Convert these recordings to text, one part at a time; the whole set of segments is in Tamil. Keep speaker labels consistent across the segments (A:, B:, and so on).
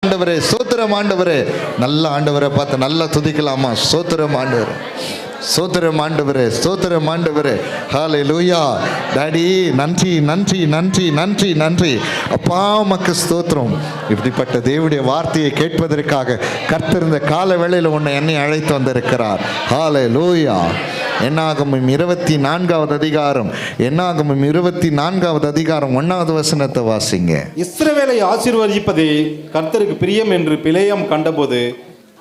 A: ஆண்டவரே, ஸ்தோத்திரம் ஆண்டவரே. நல்ல ஆண்டவரை பார்த்து நல்லா துதிக்கலாமா? ஸ்தோத்திரம் ஆண்டவரே, ஸ்தோத்திரம் ஆண்டவரே, ஸ்தோத்திரம் ஆண்டவரே. ஹல்லேலூயா. டாடி நன்றி நன்றி நன்றி நன்றி நன்றி அப்பா, உமக்கு ஸ்தோத்திரம். இப்படிப்பட்ட தேவனுடைய வார்த்தையை கேட்பதற்காக கர்த்தர் இந்த கால வேளையில் உன்னை என்னை அழைத்து வந்திருக்கிறார். ஹல்லேலூயா. என்னாகமம் 24வது அதிகாரம், என்னாகமம் 24வது அதிகாரம் 1வது வசனத்தை வாசிங்க.
B: இஸ்ரவேலை ஆசீர்வதிப்பதே கர்த்தருக்கு பிரியம் என்று பிலேயாம் கண்டபோது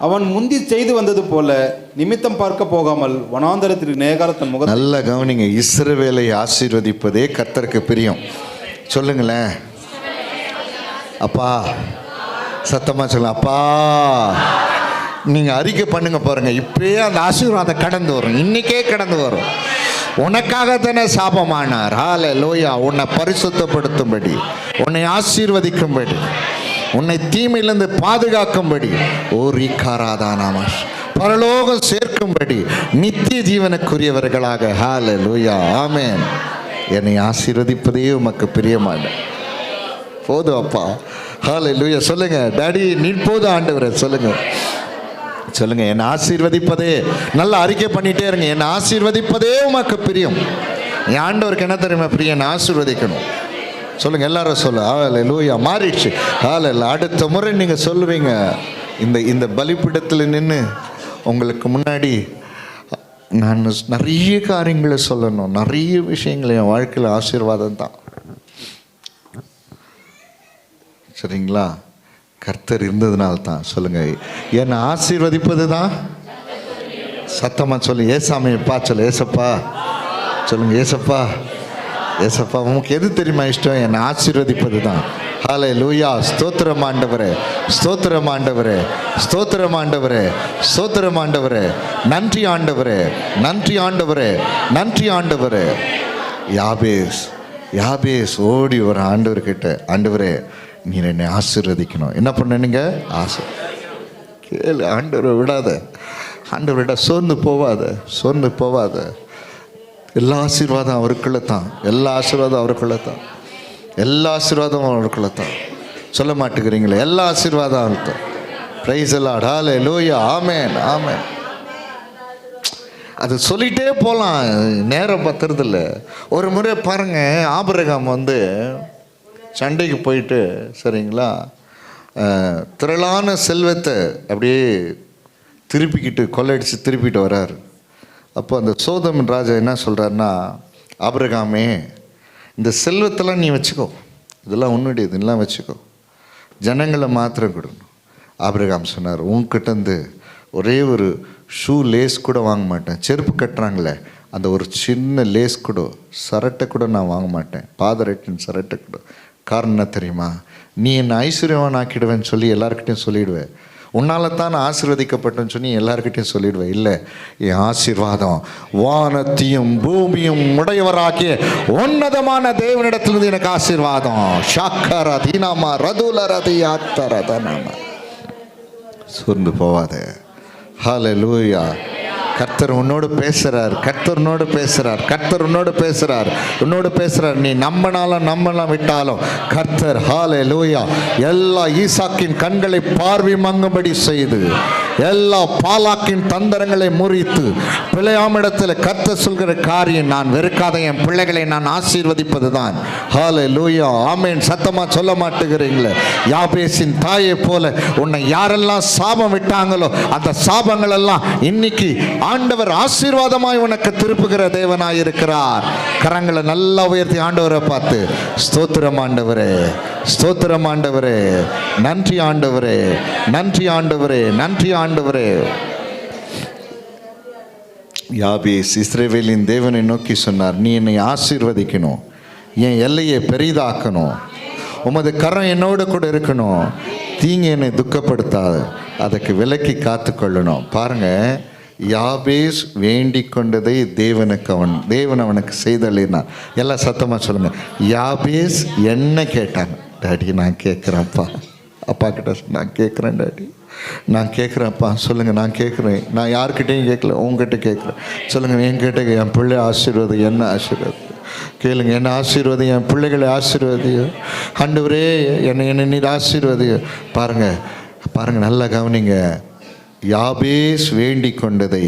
B: அவன் முந்தி செய்து வந்தது போல நிமித்தம் பார்க்க போகாமல் வனாந்தரத்திற்கு நேகார தன் முகம்.
A: நல்ல கவனிங்க. இஸ்ரவேலை ஆசீர்வதிப்பதே கர்த்தருக்கு பிரியம். சொல்லுங்களேன் அப்பா, சத்தமா சொல்லுங்க அப்பா. நீங்கள் அறிக்கை பண்ணுங்க பாருங்க, இப்பயே அந்த ஆசீர்வாதம் கடந்து வரும், இன்னைக்கே கடந்து வரும். உனக்காக தானே சாபமானார். ஹல்லேலூயா. உன்னை பரிசுத்தப்படுத்தும்படி, உன்னை ஆசீர்வதிக்கும்படி, உன்னை தீமையிலிருந்து பாதுகாக்கும்படி, பரலோகம் சேர்க்கும்படி, நித்திய ஜீவனுக்குரியவர்களாக. ஹல்லேலூயா. ஆமென். என்னை ஆசீர்வதிப்பதே உமக்கு பிரியமான போதும் அப்பா. ஹல்லேலூயா. சொல்லுங்க டாடி, நீ போதும் ஆண்டவரே. சொல்லுங்க சொல்லுங்க, என்னை ஆசீர்வதிப்பதே. நல்லா அறிக்கை பண்ணிட்டே இருங்க. என்னை ஆசீர்வதிப்பதே உமக்கு பிரியம். என் ஆண்டவருக்கு என்ன தெரியுமா பிரியம்? என்னை ஆசீர்வதிக்கணும். சொல்லுங்க எல்லாரும் சொல்ல. ஹல்லேலூயா. மாறிடுச்சு. ஹல்லேலூயா. அடுத்த முறை நீங்க சொல்லுவீங்க, இந்த பலிபீடத்தில் நின்று உங்களுக்கு முன்னாடி நான் நிறைய காரியங்களை சொல்லணும், நிறைய விஷயங்கள் என் வாழ்க்கையில் ஆசீர்வாதம் தான். சரிங்களா? கர்த்தர் இருந்ததுனால தான். சொல்லுங்க, என்னை ஆசீர்வதிப்பது தான். சத்தமா சொல்லு. ஏசாமிப்பா சொல்லு. ஏசப்பா சொல்லுங்க. ஏசப்பா, ஏசப்பா உனக்கு எது தெரியுமா இஷ்டம்? என்னை ஆசீர்வதிப்பது தான். ஹல்லேலூயா. ஸ்தோத்திரம் ஆண்டவரே, ஸ்தோத்திரம் ஆண்டவரே, ஸ்தோத்திரம் ஆண்டவரே, ஸ்தோத்திரம் ஆண்டவரே. நன்றி ஆண்டவரே, நன்றி ஆண்டவரே, நன்றி ஆண்டவரே. யாபேஸ், யாபேஸ் ஓடி ஒரு ஆண்டவர்கிட்ட, ஆண்டவரே நீ என்னை ஆசீர்வதிக்கணும். என்ன பண்ணுங்க? ஆசை கேளு. ஆண்டவரை விடாத, ஆண்டவரை விட சோர்ந்து போவாத, சோர்ந்து போவாத. எல்லா ஆசீர்வாதம் அவருக்குள்ள தான், எல்லா ஆசீர்வாதம் அவருக்குள்ள தான், எல்லா ஆசீர்வாதம் அவருக்குள்ள தான். சொல்ல மாட்டேங்கிறீங்களே? எல்லா ஆசீர்வாதம் அவருக்கு தான். Praise the Lord. Hallelujah. Amen, amen. அது சொல்லிகிட்டே போகலாம், நேரம் பத்துறதில்ல. ஒரு முறை பாருங்க, ஆபிரகாம் சண்டைக்கு போயிட்டு, சரிங்களா, திரளான செல்வத்தை அப்படியே திருப்பிக்கிட்டு கொள்ளையடிச்சு திருப்பிட்டு வர்றாரு. அப்போ அந்த சோதம் ராஜா என்ன சொல்கிறாருன்னா, ஆபிரகாமே இந்த செல்வத்தெல்லாம் நீ வச்சுக்கோ, இதெல்லாம் உன்னுடையது, இதெல்லாம் வச்சுக்கோ, ஜனங்களை மாத்திரம் கொடுக்கணும். ஆபிரகாம் சொன்னார், உன்கிட்டேருந்து ஒரே ஒரு ஷூ லேஸ் கூட வாங்க மாட்டேன். செருப்பு கட்டுறாங்களே அந்த ஒரு சின்ன லேஸ் கூட, சரட்டை கூட நான் வாங்க மாட்டேன், பாதரட்டின் சரட்டை கூட. காரணம் என்ன தெரியுமா? நீ என்னை ஐஸ்வர்யவான் ஆக்கிடுவேன்னு சொல்லி எல்லாருக்கிட்டையும் சொல்லிவிடுவேன். உன்னால் தான் நான் ஆசீர்வதிக்கப்பட்டேன்னு சொல்லி எல்லாருக்கிட்டையும் சொல்லிவிடுவேன். இல்லை, என் ஆசீர்வாதம் வானத்தையும் பூமியும் உடையவராகிய உன்னதமான தேவனிடத்திலிருந்து எனக்கு ஆசீர்வாதம். ஷாக்கர தீனாமா ரதுல ரதி ஆத்தரதனாமா. சோர்ந்து போவாத. ஹல்லேலூயா. கர்த்தர் உன்னோடு பேசுகிறார், கர்த்தர் உன்னோடு பேசுகிறார், கர்த்தர் உன்னோடு பேசுகிறார், உன்னோடு பேசுகிறார். நீ நம்பலாம் விட்டாலும் கர்த்தர் ஹல்லேலூயா எல்லா ஈசாக்கின் கண்களை பார்வை மங்கும்படி செய்து, எல்லா பாலாக்கின் தந்திரங்களை முறித்து, பிழையாமிடத்தில் கர்த்தர் சொல்கிற காரியம், நான் வெறுக்காத என் பிள்ளைகளை நான் ஆசீர்வதிப்பது தான். ஹல்லேலூயா. ஆமென். சத்தமாக சொல்ல மாட்டேங்கிறீங்களே? யாபேசின் தாயை போல உன்னை யாரெல்லாம் சாபம் விட்டாங்களோ அந்த சாபங்கள் எல்லாம் இன்னைக்கு ஆண்டவர் ஆசீர்வாதமாய் உனக்கு திருப்புகிற தேவனாய் இருக்கிறார். கரங்களை நல்லா உயர்த்தி ஆண்டவரை பார்த்து, ஸ்தோத்திரம் ஆண்டவரே, ஸ்தோத்திரம் ஆண்டவரே, நன்றி ஆண்டவரே, நன்றி ஆண்டவரே, நன்றி ஆண்டவரே. யாபேஸ் இஸ்ரவேலின் தேவனை நோக்கி சொன்னார், நீ என்னை ஆசீர்வதிக்கணும், என் எல்லையை பெரிதாக்கணும், உமது கரம் என்னோடு கூட இருக்கணும், தீங்கு என்னை துக்கப்படுத்தாது, அதுக்கு விலக்கி காத்து கொள்ளணும். பாருங்க, யாபேஸ் வேண்டிக் கொண்டதை தேவன் அவனுக்கு செய்தளினார். எல்லாம் சத்தமாக சொல்லுங்கள். யாபேஸ் என்ன கேட்டாங்க? டாடி நான் கேட்குறேன்ப்பா, அப்பா கிட்ட நான் கேட்குறேன் டாடி, நான் கேட்குறேன்ப்பா. சொல்லுங்கள், நான் கேட்குறேன். நான் யார்கிட்டையும் கேட்கல, உங்ககிட்ட கேட்குறேன். சொல்லுங்கள், என்கிட்ட என் பிள்ளை ஆசீர்வாதம், என்ன ஆசீர்வாதம்? கேளுங்க, என்னை ஆசீர்வதியும், என் பிள்ளைகளை ஆசீர்வதியும் ஆண்டவரே, என்னை நீர் ஆசீர்வதியும். பாருங்க நல்லா கவனிங்க. யாபேஸ் வேண்டிக் கொண்டதை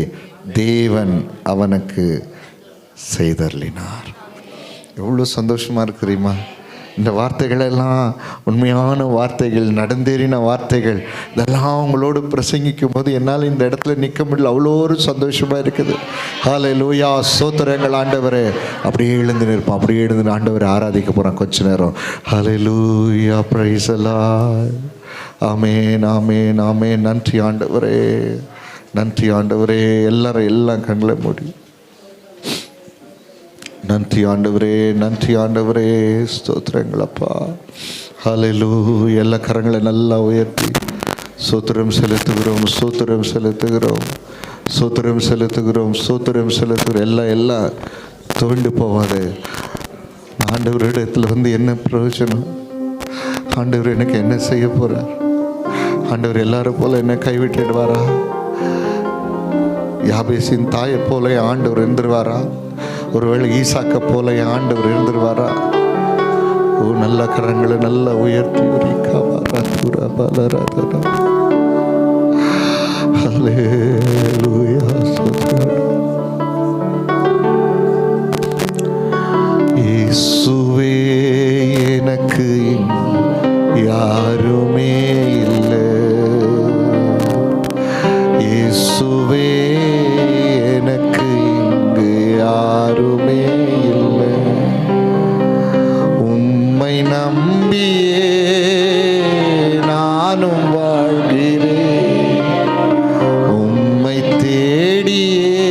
A: தேவன் அவனுக்கு செய்தருளினார். எவ்வளோ சந்தோஷமாக இருக்கு தெரியுமா? இந்த வார்த்தைகள் எல்லாம் உண்மையான வார்த்தைகள், நடந்தேறின வார்த்தைகள். இதெல்லாம் உங்களோடு பிரசங்கிக்கும் போது என்னால் இந்த இடத்துல நிற்க முடியல. அவ்வளோ ஒரு சந்தோஷமாக இருக்குது. ஹல்லேலூயா, ஸ்தோத்திரங்கள் ஆண்டவரே. அப்படியே எழுந்து நிற்போம், அப்படியே எழுந்து ஆண்டவரை ஆராதிக்க போகிறோம் கொஞ்ச நேரம். ஹல்லேலூயா, பிரைஸ் தி லார்ட். ஆமென், ஆமென், ஆமென். நன்றி ஆண்டவரே, நன்றி ஆண்டவரே. எல்லாரும் எல்லாம் கண்களை மூடி. நன்றி ஆண்டவரே, நன்றி ஆண்டவரே, ஸ்தோத்திரங்களப்பா. ஹல்லேலூயா. எல்லா கரங்களை நல்லா உயர்த்தி ஸ்தோத்திரம் செலுத்துகிறோம், ஸ்தோத்திரம் செலுத்துகிறோம், ஸ்தோத்திரம் செலுத்துகிறோம், ஸ்தோத்திரம் செலுத்துகிறோம். எல்லாம் துவண்டு போவாது. ஆண்டவரிடத்தில் என்ன பிரயோஜனம்? ஆண்டவர் எனக்கு என்ன செய்ய போகிறார்? ஆண்டவர் எல்லாரும் போல என்ன கைவிட்டுடுவாரா? யாபேசின் தாயை போல ஆண்டவர் இருந்துருவாரா? ஒருவேளை ஈசாக்க போல ஆண்டவர் இருந்துருவாரா? ஓ, நல்ல கரங்களை நல்லா உயர்த்தி இயேசுவே எனக்கு யாருமே இல்லை, இயேசுவே எனக்கு இங்கு யாருமே இல்லை, உம்மை நம்பியே நானும் வாழ்கிறேன், உம்மை தேடியே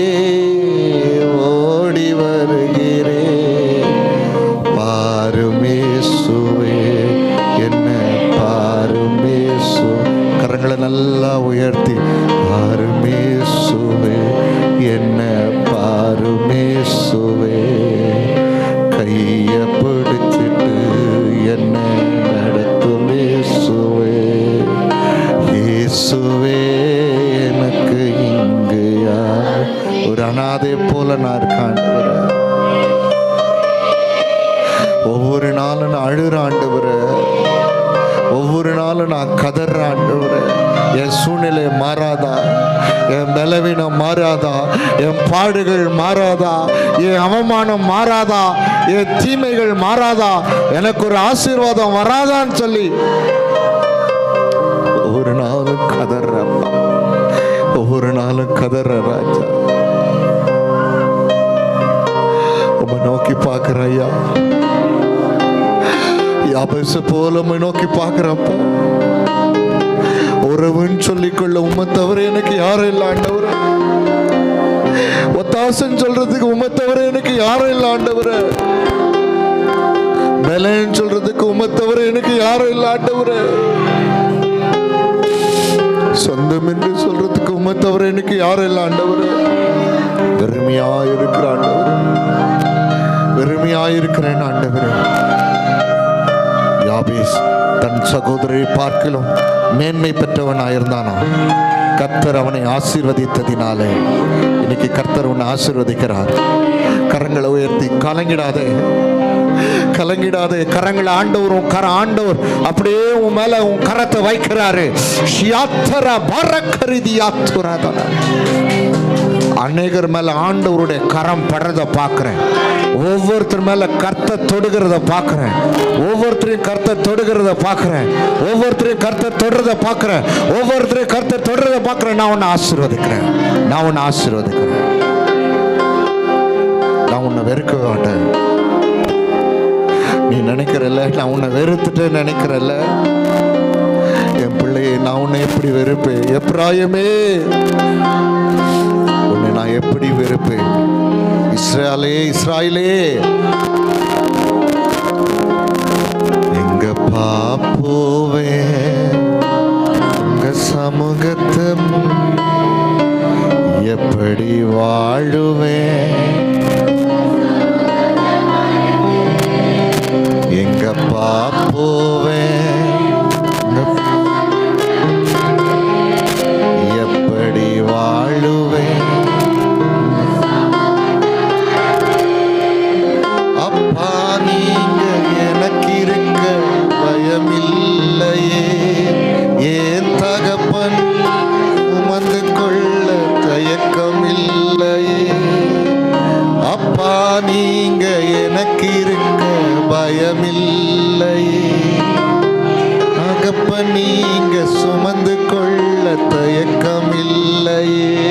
A: ஓடி வருகிறேன். பாருமேசுவே என்ன பாருமேசு. கரங்களை நல்லா உயர்த்தி பாருமேசுவே என்ன பாருமேசுவே. கைய பிடிச்சிட்டு என்ன நடத்துமேசுவே. இயேசுவே எனக்கு இங்கு யார்? ஒரு அனாதை போல நான் இருக்கான். ஒவ்வொரு நாளும் நான் அழுற ஆண்டவரே, ஒவ்வொரு நாளும் நான் கதற ஆண்டவரே. என் சூழ்நிலை மாறாதா? என் பலவீனம் மாறாதா? என் பாடுகள் மாறாதா? என் அவமானம் மாறாதா? என் தீமைகள் மாறாதா? எனக்கு ஒரு ஆசீர்வாதம் வராதான்னு சொல்லி ஒவ்வொரு நாளும் கதற, ஒவ்வொரு நாளும் கதற ராஜா. உம்மை நோக்கி பார்க்கிற ஐயா, யாபேசு போல உம்மை நோக்கி பார்க்கிறப்போ, உறவுன்னு சொல்லிக்கொள்ள உம்மை தவிர எனக்கு யாரும் இல்லை ஆண்டவரே. ஒத்தாசன் சொல்றதுக்கு உம்மை தவிர எனக்கு யாரும் இல்லை ஆண்டவரே. பலன் சொல்றதுக்கு உம்மை தவிர எனக்கு யாரும் இல்லை ஆண்டவரே. சொந்தம் என்று சொல்றதுக்கு உம்மை தவிர எனக்கு யாரும் இல்லை ஆண்டவரே. வெறுமையாயிருக்கிற ஆண்டவரே, வெறுமையாயிருக்கிறேன் ஆண்டவரே. யாபேஸ் தன் சகோதரரை பார்க்கிலும் மேன்மை பெற்றவனாயிருந்தானோ, கர்த்தர் அவனை ஆசீர்வதித்ததினாலே இன்னைக்கு கர்த்தர் உன்னை ஆசீர்வதிக்கிறார். கரங்களை உயர்த்தி கலங்கிடாதே, கலங்கிடாதே. கரங்களை ஆண்டவர் அப்படியே உன் மேல உன் கரத்தை வைக்கிறாரு. அநேகர் மேல ஆண்டவருடைய கரம் படுறத பார்க்கிறேன். ஒவ்வொருத்தர் மேல கர்த்தர் தொடுகிறத பார்க்கிறேன். ஒவ்வொருத்தரையும் கர்த்தர் தொடுகிறத பார்க்கிறேன். ஒவ்வொருத்தரையும் கர்த்தர் தொடுறத பார்க்கிறேன். ஒவ்வொருத்தரையும் கர்த்தர் தொடுறத பார்க்கிறேன். நான் உன்னை ஆசீர்வதிக்கிறேன், நான் உன்னை ஆசீர்வதிக்கிறேன். நான் உன்னை வெறுக்க மாட்டேன். நீ நினைக்கிறல்ல நான் உன்னை வெறுத்துட்டு நினைக்கிறல்ல, என் பிள்ளையை நான் உன்னை எப்படி வெறுப்பேன்? எப்ராயிமே, உன்னை நான் எப்படி வெறுப்பேன்? இஸ்ராயலே எங்க பாப்போவேன் உங்க சமூகத்தை எப்படி வாழுவேன்? எங்க பாப்போவேன் எப்படி வாழுவேன்? எனக்கு இருக்க பயமில்லையே. அகப்ப நீங்க சுமந்து கொள்ள தயக்கம் இல்லையே.